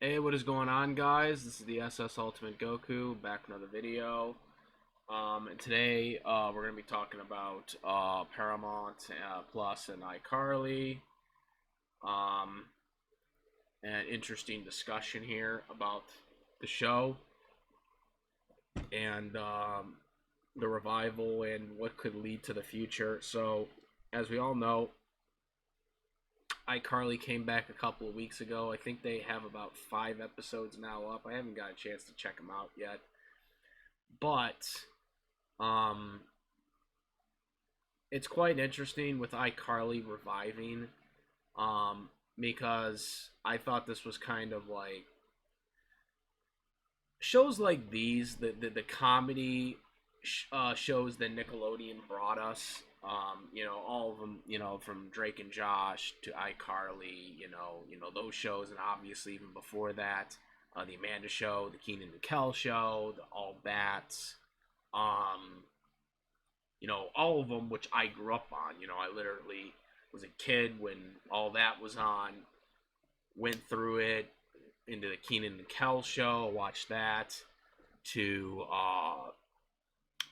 Hey, what is going on, guys? This is the SS Ultimate Goku back with another video. And today we're going to be talking about Paramount Plus and iCarly. Um, an interesting discussion here about the show and the revival and what could lead to the future. So, as we all know, iCarly came back a couple of weeks ago. I think they have about 5 episodes now up. I haven't got a chance to check them out yet. But um, it's quite interesting with iCarly reviving because I thought this was kind of like shows like these, the comedy shows that Nickelodeon brought us. All of them, from Drake and Josh to iCarly, those shows, and obviously even before that, the Amanda Show, the Keenan and Kel Show, the All Bats, all of them, which I grew up on. I literally was a kid when all that was on, went through it, into the Keenan and Kel Show, watched that, to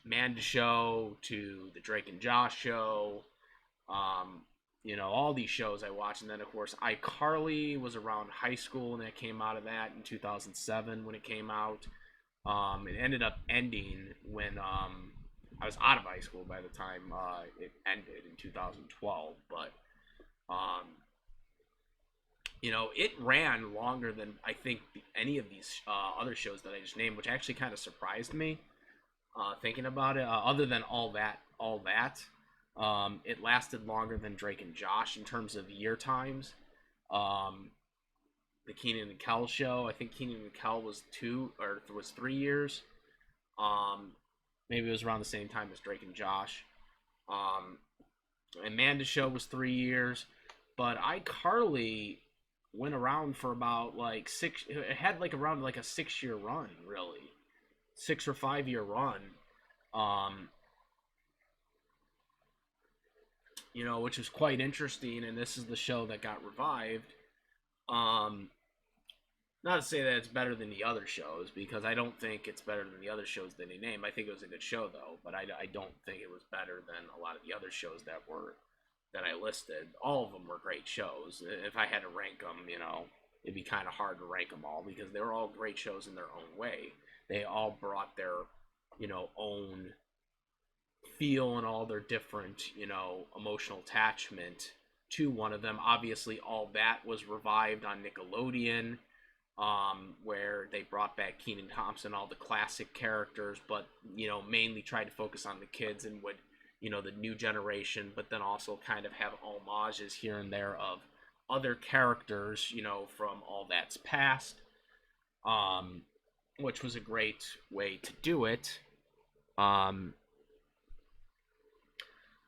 Amanda Show, to the Drake and Josh Show, all these shows I watched. And then, of course, iCarly was around high school, and it came out of that in 2007 when it came out. It ended up ending when I was out of high school by the time it ended in 2012. But, it ran longer than I think any of these other shows that I just named, which actually kind of surprised me thinking about it. Other than all that, it lasted longer than Drake and Josh in terms of year times. The Keenan and Kel Show, I think Keenan and Kel was 3 years. Maybe it was around the same time as Drake and Josh. Amanda Show was 3 years, but iCarly went around for about like six. It had like around like a 6 year run, really, 6 or 5 year run. Which was quite interesting, and this is the show that got revived. Not to say that it's better than the other shows, because I don't think it's better than the other shows that they name. I think it was a good show, though, but I don't think it was better than a lot of the other shows that I listed. All of them were great shows. If I had to rank them, it'd be kind of hard to rank them all, because they were all great shows in their own way. They all brought their, own feel and all their different, emotional attachment to one of them. Obviously, All That was revived on Nickelodeon, where they brought back Kenan Thompson, all the classic characters, but mainly tried to focus on the kids and would, the new generation, but then also kind of have homages here and there of other characters, from All That's past, which was a great way to do it.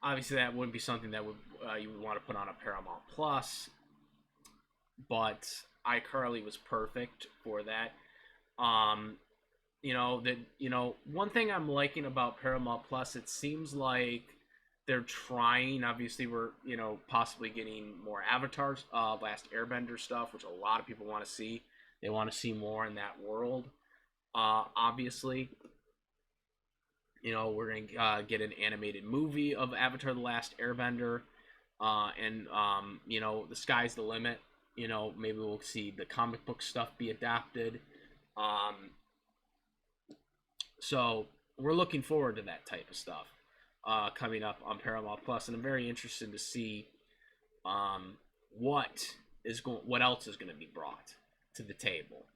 Obviously, that wouldn't be something that you would want to put on a Paramount Plus, but iCarly was perfect for that. One thing I'm liking about Paramount Plus, it seems like they're trying. Obviously, we're possibly getting more Avatars, Last Airbender stuff, which a lot of people want to see. They want to see more in that world. Obviously, we're gonna get an animated movie of Avatar: The Last Airbender, and the sky's the limit. Maybe we'll see the comic book stuff be adapted. So we're looking forward to that type of stuff coming up on Paramount Plus, and I'm very interested to see what else is going to be brought to the table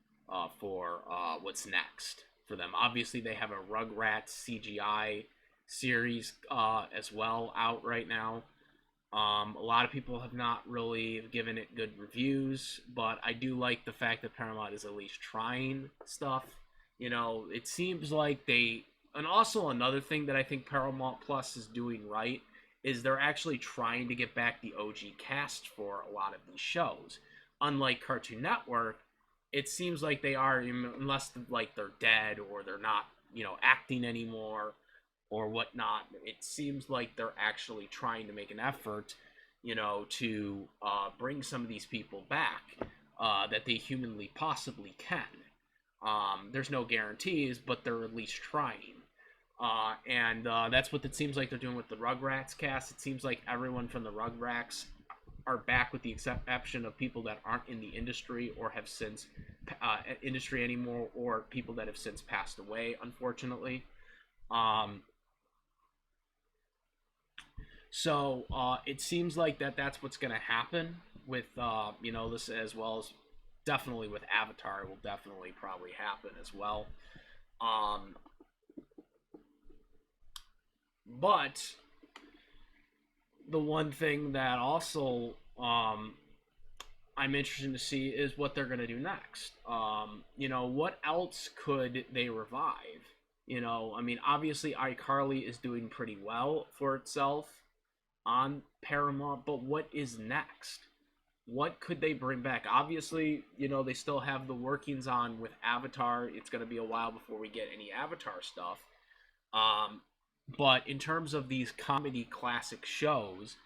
for what's next for them. Obviously, they have a Rugrats CGI series as well out right now. A lot of people have not really given it good reviews, but I do like the fact that Paramount is at least trying stuff. It seems like and also another thing that I think Paramount Plus is doing right is they're actually trying to get back the OG cast for a lot of these shows. Unlike Cartoon Network, it seems like they are, unless like they're dead or they're not, acting anymore or whatnot. It seems like they're actually trying to make an effort, to bring some of these people back. that they humanly possibly can. There's no guarantees, but they're at least trying. And that's what it seems like they're doing with the Rugrats cast. It seems like everyone from the Rugrats are back, with the exception of people that aren't in the industry or have since industry anymore, or people that have since passed away, unfortunately. Um, so it seems like that's what's going to happen with this, as well as definitely with Avatar. Will definitely probably happen as well. Um, but the one thing that also I'm interested to see is what they're going to do next. What else could they revive? I mean, obviously, iCarly is doing pretty well for itself on Paramount, but what is next? What could they bring back? Obviously, they still have the workings on with Avatar. It's going to be a while before we get any Avatar stuff. Um, but in terms of these comedy classic shows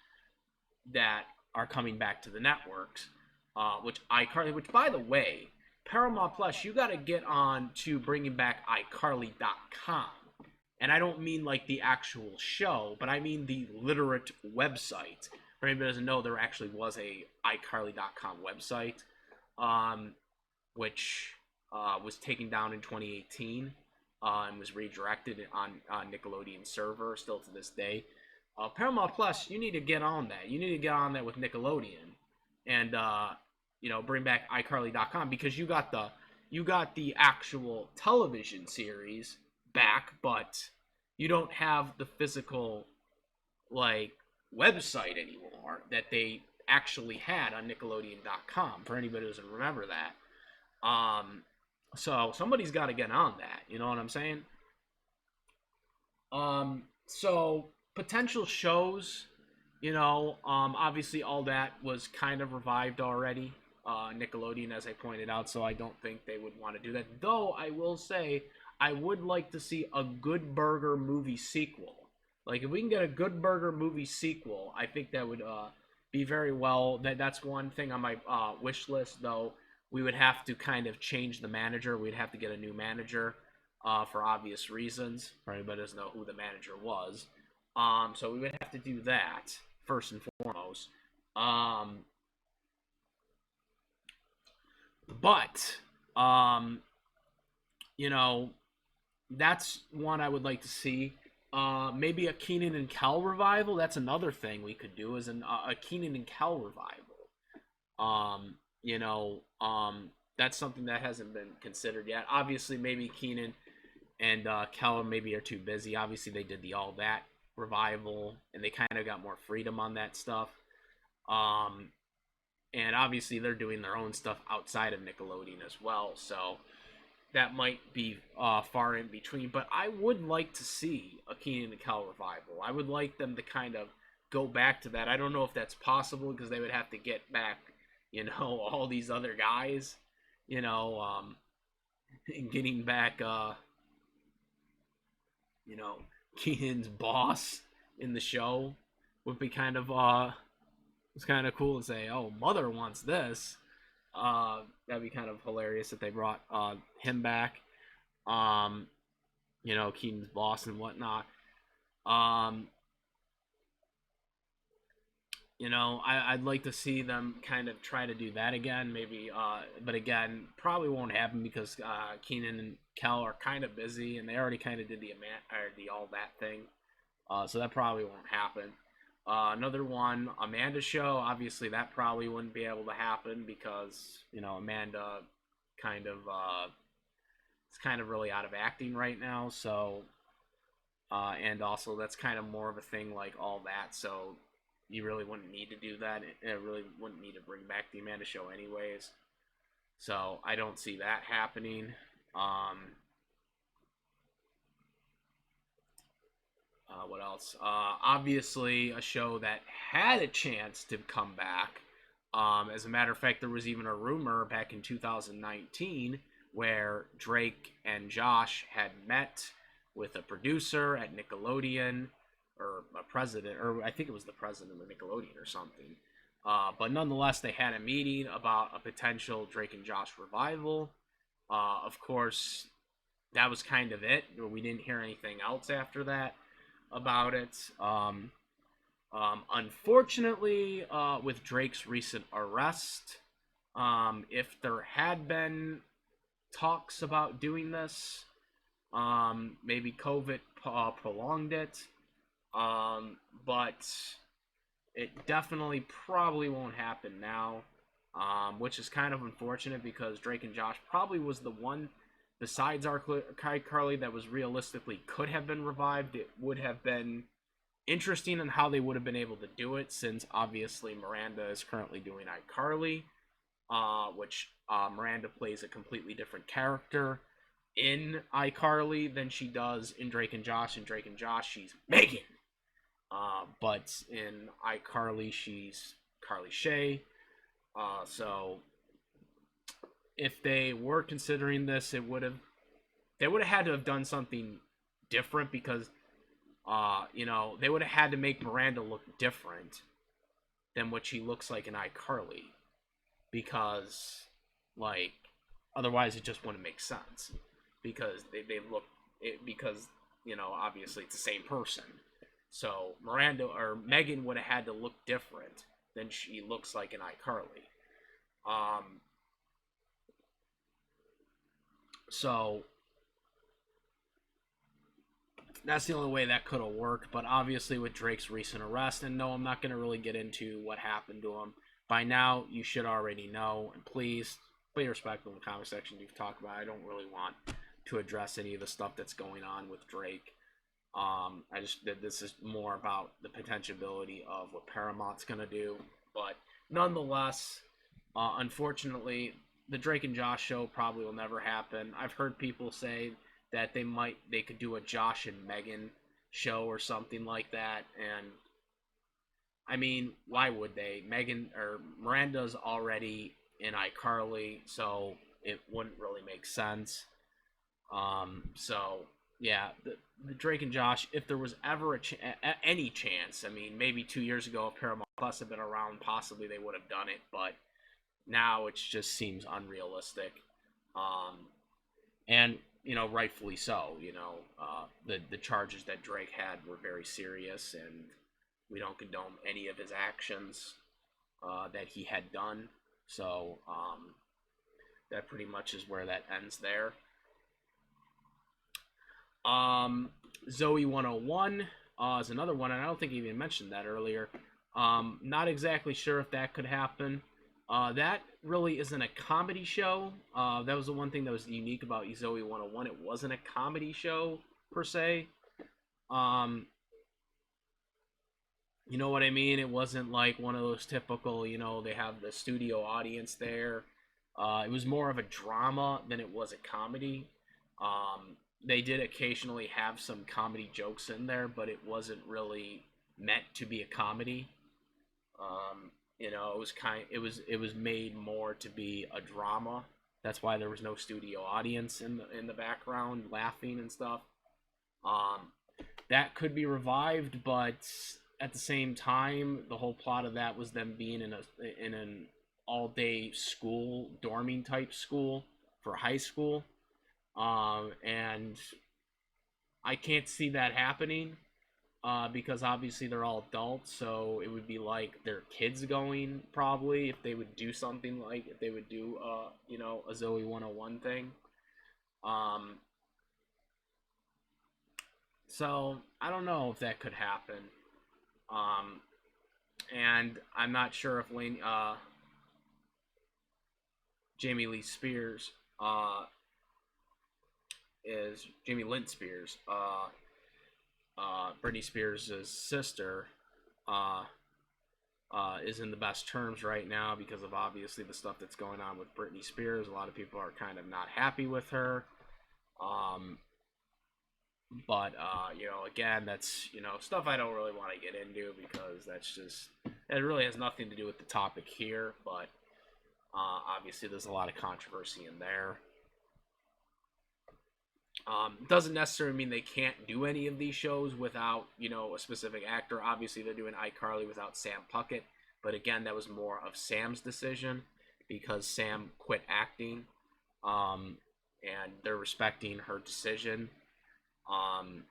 that are coming back to the networks, which by the way, Paramount Plus, you got to get on to bringing back iCarly.com. And I don't mean like the actual show, but I mean the literate website. For anybody who doesn't know, there actually was a iCarly.com website, which was taken down in 2018 and was redirected on Nickelodeon server still to this day. Paramount Plus, you need to get on that. You need to get on that with Nickelodeon, and bring back iCarly.com, because you got the actual television series back, but you don't have the physical like website anymore that they actually had on Nickelodeon.com. For anybody who doesn't remember that, so somebody's got to get on that. You know what I'm saying? So potential shows, obviously all that was kind of revived already. Nickelodeon, as I pointed out, so I don't think they would want to do that. Though I will say, I would like to see a Good Burger movie sequel. Like, if we can get a Good Burger movie sequel, I think that would be very well. That's one thing on my wish list, though. We would have to kind of change the manager. We'd have to get a new manager for obvious reasons. For anybody who doesn't know who the manager was. So we would have to do that first and foremost. But that's one I would like to see. Maybe a Keenan and Kel revival. That's another thing we could do, is a Keenan and Kel revival. That's something that hasn't been considered yet. Obviously, maybe Keenan and Kel maybe are too busy. Obviously, they did the All That revival, and they kind of got more freedom on that stuff. And obviously, they're doing their own stuff outside of Nickelodeon as well. So that might be far in between. But I would like to see a Keenan and Kel revival. I would like them to kind of go back to that. I don't know if that's possible, because they would have to get back, all these other guys, and getting back, Keenan's boss in the show would be kind of it's kind of cool to say, oh, Mother wants this. That'd be kind of hilarious if they brought him back. Keenan's boss and whatnot. I'd like to see them kind of try to do that again, maybe. But again, probably won't happen, because Keenan and Kel are kind of busy, and they already kind of did the All That thing. So that probably won't happen. Another one, Amanda show. Obviously, that probably wouldn't be able to happen, because Amanda kind of is kind of really out of acting right now. So, and also that's kind of more of a thing like All That. So you really wouldn't need to do that. It really wouldn't need to bring back the Amanda show anyways. So I don't see that happening. What else? Obviously, a show that had a chance to come back. As a matter of fact, there was even a rumor back in 2019 where Drake and Josh had met with a producer at Nickelodeon, or a president, or I think it was the president of Nickelodeon or something. But nonetheless, they had a meeting about a potential Drake and Josh revival. Of course, that was kind of it. We didn't hear anything else after that about it. Unfortunately, with Drake's recent arrest, if there had been talks about doing this, maybe COVID prolonged it, but it definitely probably won't happen now, which is kind of unfortunate because Drake and Josh probably was the one besides iCarly that was realistically could have been revived. It would have been interesting in how they would have been able to do it, since obviously Miranda is currently doing iCarly, which Miranda plays a completely different character in iCarly than she does in Drake and Josh. In Drake and Josh, she's Megan. But in iCarly, she's Carly Shay. So if they were considering this, they would have had to have done something different because, they would have had to make Miranda look different than what she looks like in iCarly, because, like, otherwise it just wouldn't make sense, because they look it, because obviously it's the same person. So Miranda or Megan would have had to look different than she looks like in iCarly. So that's the only way that could have worked. But obviously, with Drake's recent arrest, and no, I'm not going to really get into what happened to him. By now, you should already know. And please, be respectful in the comment section. You've talked about. I don't really want to address any of the stuff that's going on with Drake. This is more about the potentiality of what Paramount's going to do. But nonetheless, unfortunately, the Drake and Josh show probably will never happen. I've heard people say that they could do a Josh and Megan show or something like that, and I mean, why would they? Megan or Miranda's already in iCarly, so it wouldn't really make sense. So yeah, the Drake and Josh, if there was ever any chance, I mean, maybe 2 years ago, if Paramount Plus had been around, possibly they would have done it, but now it just seems unrealistic. And rightfully so. The charges that Drake had were very serious, and we don't condone any of his actions that he had done. So that pretty much is where that ends there. Zoe 101 is another one, and I don't think he even mentioned that earlier. Not exactly sure if that could happen. That really isn't a comedy show. That was the one thing that was unique about Zoe 101. It wasn't a comedy show, per se. You know what I mean? It wasn't like one of those typical, they have the studio audience there. It was more of a drama than it was a comedy. They did occasionally have some comedy jokes in there, but it wasn't really meant to be a comedy. It was made more to be a drama. That's why there was no studio audience in the background laughing and stuff. That could be revived, but at the same time, the whole plot of that was them being in an all-day school, dorming type school for high school. And I can't see that happening. Because obviously they're all adults, so it would be like their kids going, probably, if they would do something like, if they would do, a Zoe 101 thing. So, I don't know if that could happen. And I'm not sure if Jamie Lee Spears, is Jamie Lynn Spears, Britney Spears' sister, is in the best terms right now because of obviously the stuff that's going on with Britney Spears. A lot of people are kind of not happy with her. But again, that's stuff I don't really want to get into because it really has nothing to do with the topic here. But obviously, there's a lot of controversy in there. Doesn't necessarily mean they can't do any of these shows without, a specific actor. Obviously, they're doing iCarly without Sam Puckett. But again, that was more of Sam's decision because Sam quit acting, and they're respecting her decision. Um,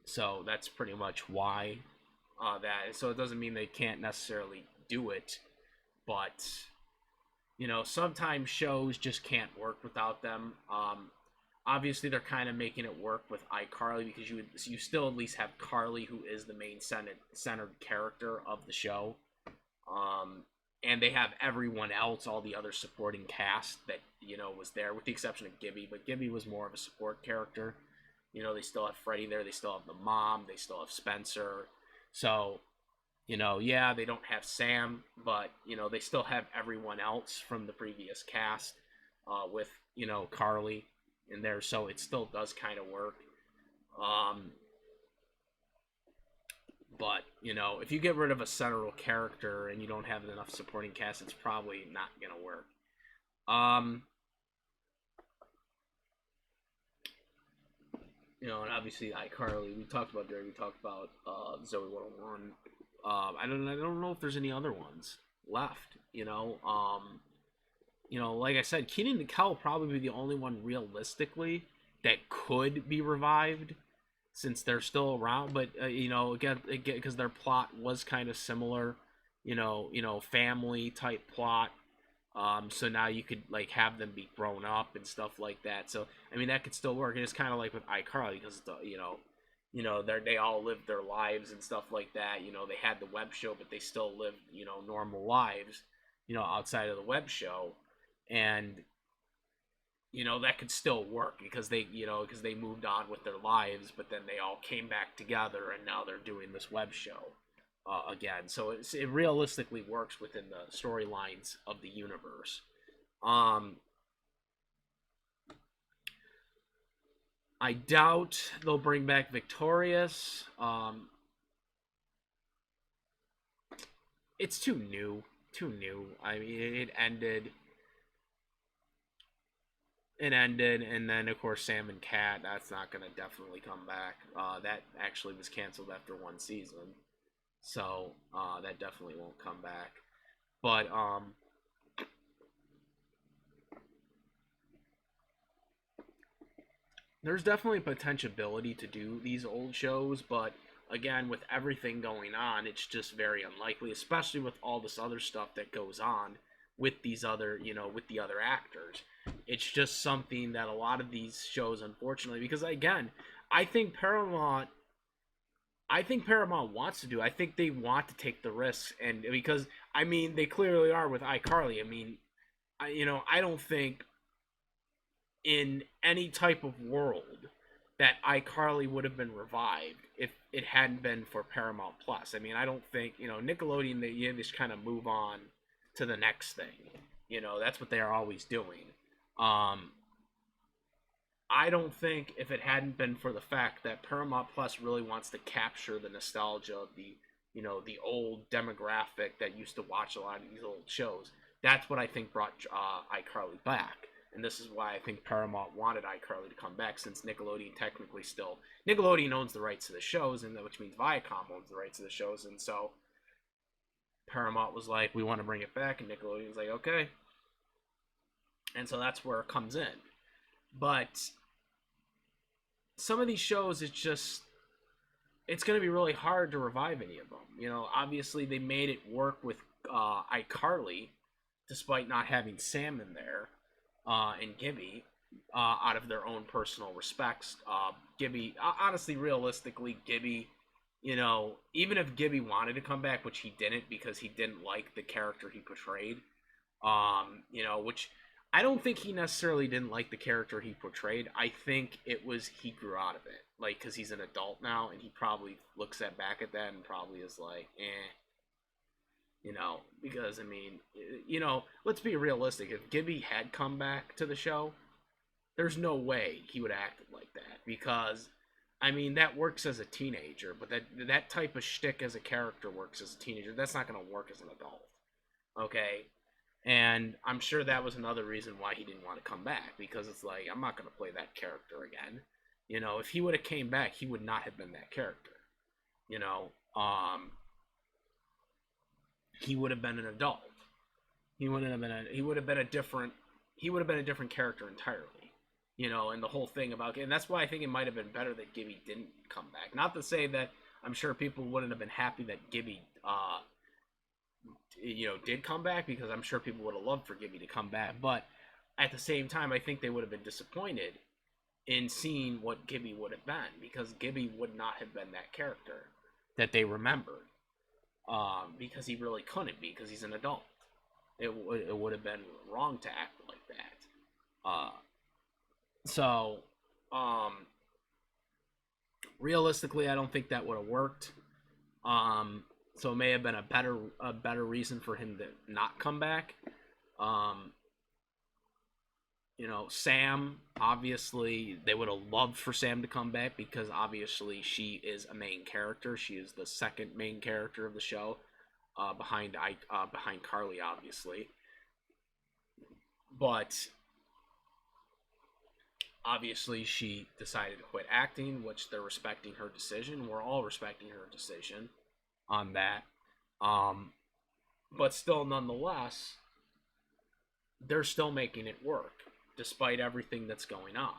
so that's pretty much why that. So it doesn't mean they can't necessarily do it, but sometimes shows just can't work without them. Obviously, they're kind of making it work with iCarly because you still at least have Carly, who is the main centered character of the show. And they have everyone else, all the other supporting cast that was there, with the exception of Gibby. But Gibby was more of a support character. They still have Freddie there. They still have the mom. They still have Spencer. So, yeah, they don't have Sam, but they still have everyone else from the previous cast with Carly in there. So it still does kind of work. But if you get rid of a central character and you don't have enough supporting cast, it's probably not gonna work. And obviously iCarly, we talked about there. We talked about Zoe 101. I don't know if there's any other ones left. Like I said, Keenan and Kel will probably be the only one realistically that could be revived since they're still around. But again, because their plot was kind of similar, family type plot. So now you could like have them be grown up and stuff like that. So I mean that could still work. And it's kind of like with iCarly because they all lived their lives and stuff like that. They had the web show, but they still lived normal lives, outside of the web show, and that could still work because they moved on with their lives, but then they all came back together and now they're doing this web show again. So it realistically works within the storylines of the universe. I doubt they'll bring back Victorious. It's too new. I mean, it ended, and then of course Sam and Cat. That's not gonna definitely come back. That actually was canceled after one season, so that definitely won't come back. But there's definitely potentiality to do these old shows, but again, with everything going on, it's just very unlikely, especially with all this other stuff that goes on with these other, with the other actors. It's just something that a lot of these shows, unfortunately, because again, I think Paramount wants to do. I think they want to take the risks, and because I mean they clearly are with iCarly. I mean, I don't think in any type of world that iCarly would have been revived if it hadn't been for Paramount Plus. I mean, I don't think Nickelodeon, they just kind of move on to the next thing. That's what they are always doing. I don't think if it hadn't been for the fact that Paramount Plus really wants to capture the nostalgia of the old demographic that used to watch a lot of these old shows. That's what I think brought iCarly back. And this is why I think Paramount wanted iCarly to come back, since Nickelodeon owns the rights to the shows, and which means Viacom owns the rights to the shows, and so Paramount was like, we want to bring it back, and Nickelodeon's like, okay. And so that's where it comes in. But some of these shows, it's going to be really hard to revive any of them. Obviously they made it work with iCarly, despite not having Sam in there, and Gibby, out of their own personal respects. Gibby, honestly, realistically, Gibby, even if Gibby wanted to come back, which he didn't because he didn't like the character he portrayed, which I don't think he necessarily didn't like the character he portrayed. I think it was he grew out of it, like, because he's an adult now, and he probably looks back at that and probably is like, because I mean, let's be realistic. If Gibby had come back to the show, there's no way he would have acted like that, because I mean that works as a teenager, but that type of shtick as a character works as a teenager. That's not going to work as an adult. Okay. And I'm sure that was another reason why he didn't want to come back, because it's like, I'm not going to play that character again. If he would have came back, he would not have been that character. he would have been an adult. He would have been a different character entirely. And the whole thing about, and that's why I think it might have been better that Gibby didn't come back. Not to say that I'm sure people wouldn't have been happy that Gibby did come back, because I'm sure people would have loved for Gibby to come back, but at the same time, I think they would have been disappointed in seeing what Gibby would have been, because Gibby would not have been that character that they remembered, because he really couldn't be, because he's an adult. It would have been wrong to act like that. So, realistically, I don't think that would have worked. So it may have been a better reason for him to not come back. Sam, obviously, they would have loved for Sam to come back, because obviously she is a main character. She is the second main character of the show, behind Carly, obviously. But obviously she decided to quit acting, which they're respecting her decision. We're all respecting her decision on that. But still, nonetheless, they're still making it work, despite everything that's going on.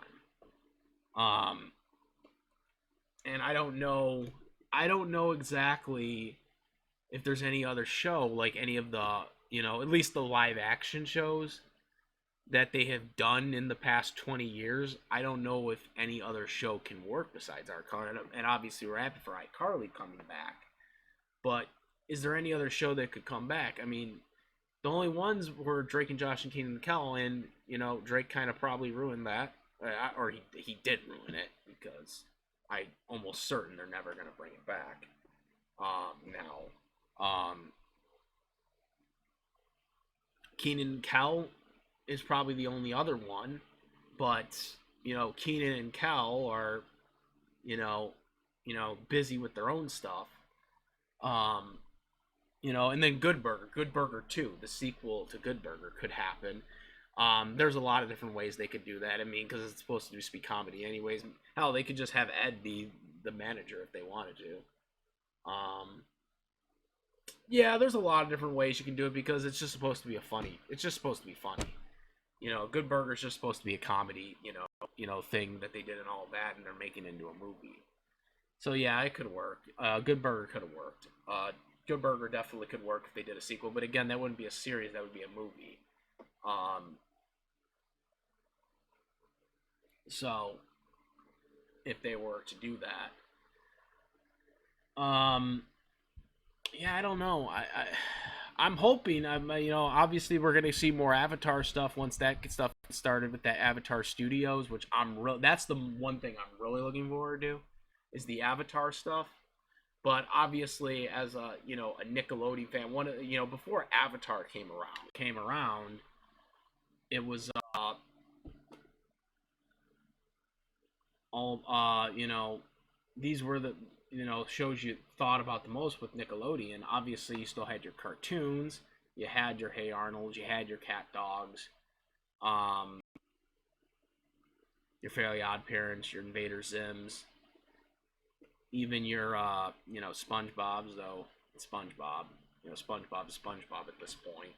And I don't know exactly if there's any other show, like any of the, at least the live action shows that they have done in the past 20 years. I don't know if any other show can work besides iCarly. And obviously we're happy for iCarly coming back. But is there any other show that could come back? I mean, the only ones were Drake and Josh and Keenan and Kel, and, Drake kind of probably ruined that. Or he did ruin it, because I'm almost certain they're never going to bring it back now. Keenan and Kel is probably the only other one, but Keenan and Kel are busy with their own stuff. And then Good Burger 2, the sequel to Good Burger, could happen. There's a lot of different ways they could do that. I mean, because it's supposed to just be comedy anyways. Hell, they could just have Ed be the manager if they wanted to. Yeah, there's a lot of different ways you can do it, because it's just supposed to be funny. Good Burger's just supposed to be a comedy, thing that they did and all that, and they're making it into a movie. So yeah, it could work. Good Burger could have worked. Good Burger definitely could work if they did a sequel, but again, that wouldn't be a series, that would be a movie. So if they were to do that, yeah, I don't know. I'm hoping. Obviously we're gonna see more Avatar stuff once that stuff gets started with that Avatar Studios, which that's the one thing I'm really looking forward to, is the Avatar stuff. But obviously, as a Nickelodeon fan, before Avatar came around, it was all these were the shows you thought about the most with Nickelodeon. Obviously, you still had your cartoons, you had your Hey Arnold, you had your Cat Dogs, your Fairly Odd Parents, your Invader Zims, even your SpongeBob's, though SpongeBob is SpongeBob at this point.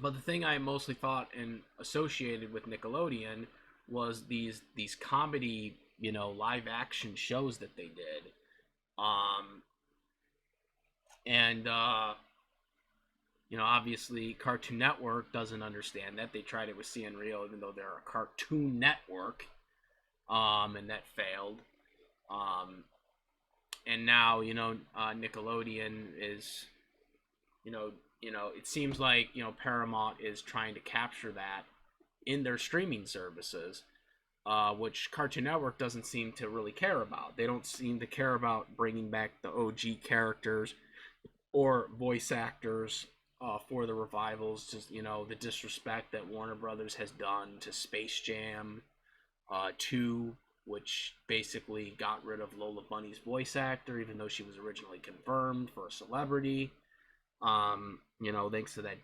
But the thing I mostly thought and associated with Nickelodeon was these comedy, live action shows that they did. And obviously Cartoon Network doesn't understand that. They tried it with Sanrio, even though they're a Cartoon Network, and that failed. And now, Nickelodeon is, it seems like, Paramount is trying to capture that in their streaming services, which Cartoon Network doesn't seem to really care about. They don't seem to care about bringing back the OG characters or voice actors for the revivals. Just, the disrespect that Warner Brothers has done to Space Jam 2, which basically got rid of Lola Bunny's voice actor, even though she was originally confirmed for a celebrity. Thanks to that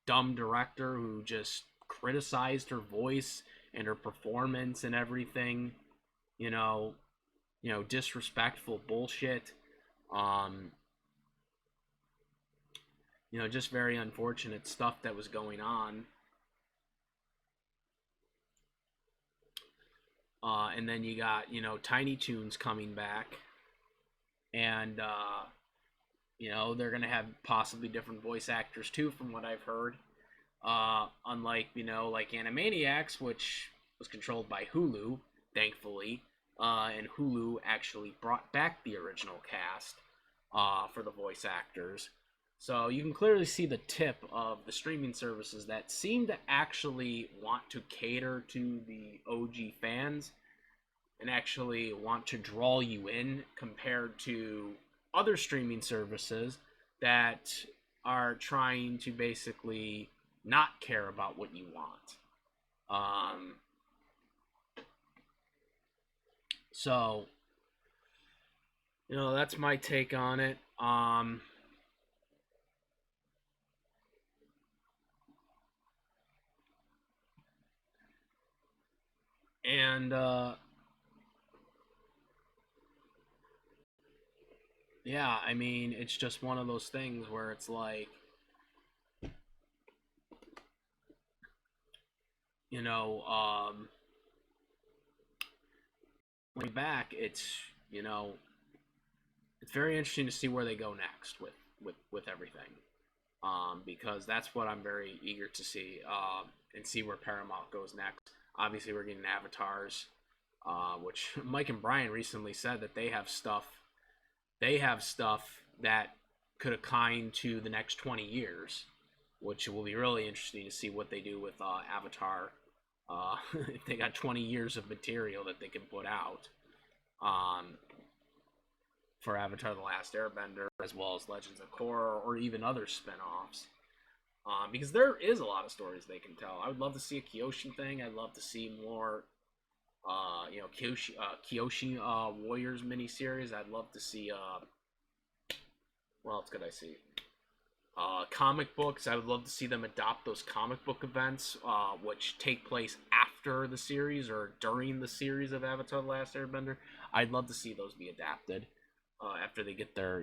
dumb director who just criticized her voice and her performance and everything. Disrespectful bullshit. Um, just very unfortunate stuff that was going on. And then you got, Tiny Toons coming back. And, they're going to have possibly different voice actors too, from what I've heard. Unlike, like Animaniacs, which was controlled by Hulu, thankfully. And Hulu actually brought back the original cast for the voice actors. So you can clearly see the tip of the streaming services that seem to actually want to cater to the OG fans and actually want to draw you in compared to other streaming services that are trying to basically not care about what you want. So, that's my take on it. And yeah, I mean, it's just one of those things where it's like, going back, it's very interesting to see where they go next with everything. Because that's what I'm very eager to see, and see where Paramount goes next. Obviously, we're getting Avatars, which Mike and Brian recently said that they have stuff. They have stuff that could kind to the next 20 years, which will be really interesting to see what they do with Avatar. If they got 20 years of material that they can put out. For Avatar: The Last Airbender, as well as Legends of Korra, or even other spin-offs. Because there is a lot of stories they can tell. I would love to see a Kyoshi thing. I'd love to see more, Kyoshi Warriors miniseries. I'd love to see, what else could I see? Comic books. I would love to see them adopt those comic book events, which take place after the series or during the series of Avatar: The Last Airbender. I'd love to see those be adapted. After they get their,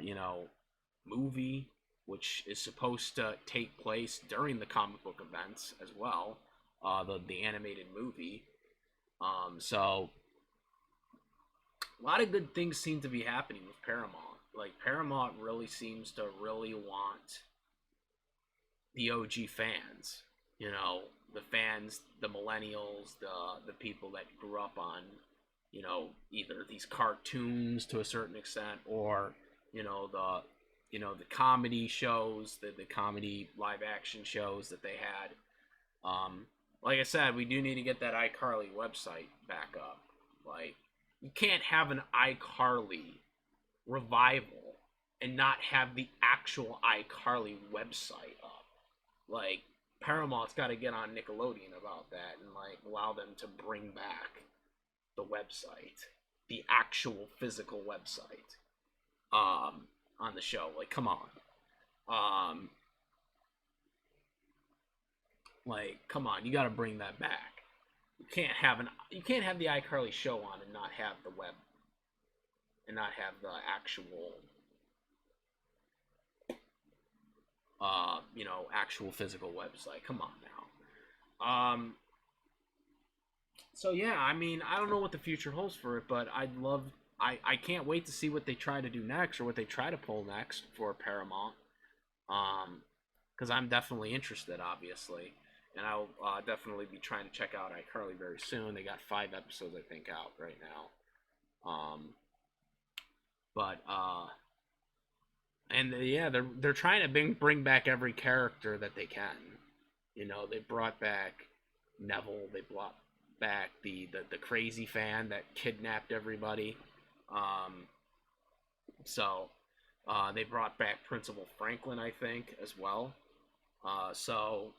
movie, which is supposed to take place during the comic book events as well, the animated movie. So a lot of good things seem to be happening with Paramount. Like, Paramount really seems to really want the OG fans, the fans, the millennials, the people that grew up on, either these cartoons to a certain extent, or the comedy shows, the comedy live action shows that they had. Like I said, we do need to get that iCarly website back up. Like, you can't have an iCarly revival and not have the actual iCarly website up. Like, Paramount's got to get on Nickelodeon about that and like allow them to bring back the website, the actual physical website, on the show. Like, come on, like, come on, you got to bring that back. You can't have the iCarly show on and not have the web, and not have the actual, actual physical website. Come on now. So yeah, I mean, I don't know what the future holds for it, but I can't wait to see what they try to do next, or what they try to pull next for Paramount. Because I'm definitely interested, obviously, and I'll definitely be trying to check out iCarly very soon. They got 5 episodes, I think, out right now. But and yeah, they're trying to bring back every character that they can. They brought back Neville. They brought back the crazy fan that kidnapped everybody. So they brought back Principal Franklin, I think, as well. So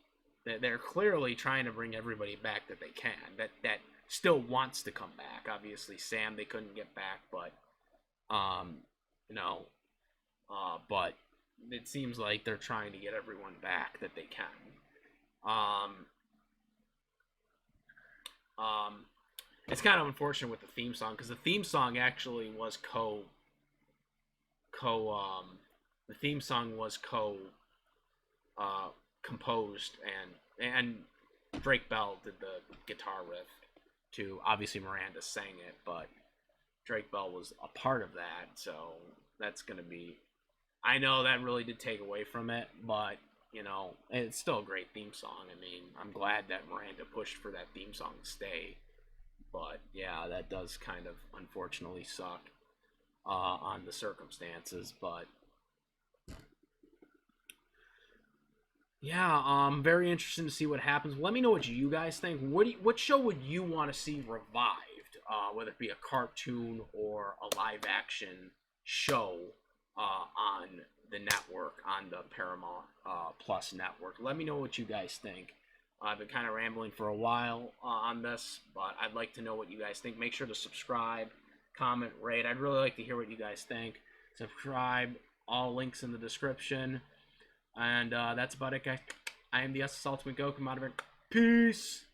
they're clearly trying to bring everybody back that they can, that still wants to come back. Obviously, Sam they couldn't get back, but but it seems like they're trying to get everyone back that they can. It's kind of unfortunate with the theme song, because the theme song actually was the theme song was composed, and Drake Bell did the guitar riff to, obviously Miranda sang it, but Drake Bell was a part of that, so that's gonna be, I know that really did take away from it, but you know, it's still a great theme song. I mean, I'm glad that Miranda pushed for that theme song to stay, but yeah, that does kind of unfortunately suck on the circumstances, but yeah, very interesting to see what happens. Let me know what you guys think. What show would you want to see revived? Whether it be a cartoon or a live action show on the network, on the Paramount Plus network. Let me know what you guys think. I've been kind of rambling for a while on this, but I'd like to know what you guys think. Make sure to subscribe, comment, rate. I'd really like to hear what you guys think. Subscribe. All links in the description. And that's about it, guys. I am the SS Ultimate Goku. I'm out of it. Peace.